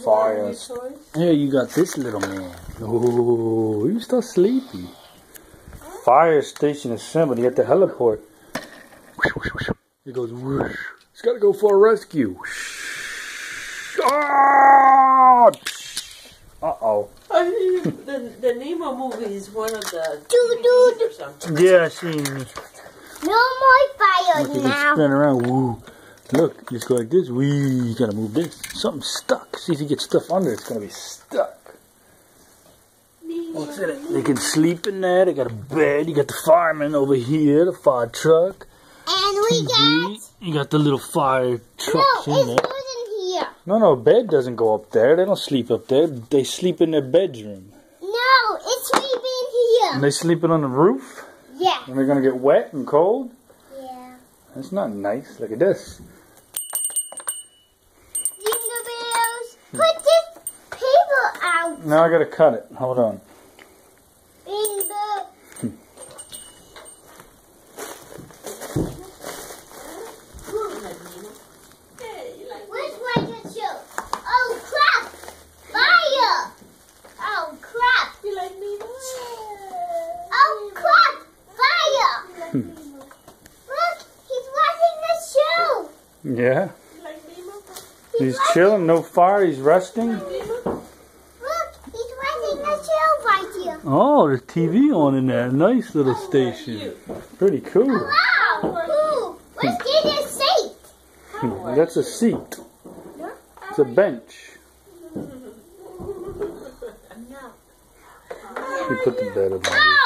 Fire. Here you got this little man. Oh, he's still sleepy. Fire station assembled. You got the heliport. It goes whoosh. He's got to go for a rescue. Oh! Uh-oh. The Nemo movie is one of the DVDs or something. Yeah, I seen it. No more fire Look, you now. can spin around. Woo. Look, just go like this. Wee, you gotta move this. Something's stuck. See if you get stuff under, it's gonna be stuck. What's in it? They can sleep in there. They got a bed. You got the fireman over here, the fire truck. And we got... You got the little fire trucks in No, there. it's good in here. No, bed doesn't go up there. They don't sleep up there. They sleep in their bedroom. No, it's sleeping here. And they sleeping on the roof? Yeah. And they're gonna get wet and cold? Yeah. That's not nice. Look at this. Jingle bells. Put this paper out. Now I gotta cut it. Hold on. Jingle. Which way to shoot? Oh crap! Fire! Oh crap! You like Nemo? Oh crap! Fire! Look, he's watching the show. Yeah. You like Nemo? He's chilling. No fire. He's resting. Look, he's watching the show right here. Oh, there's TV on in there. Nice little station. Pretty cool. Wow! Ooh, let's get a seat. That's a seat. It's a bench. No. We put the bed up. Oh!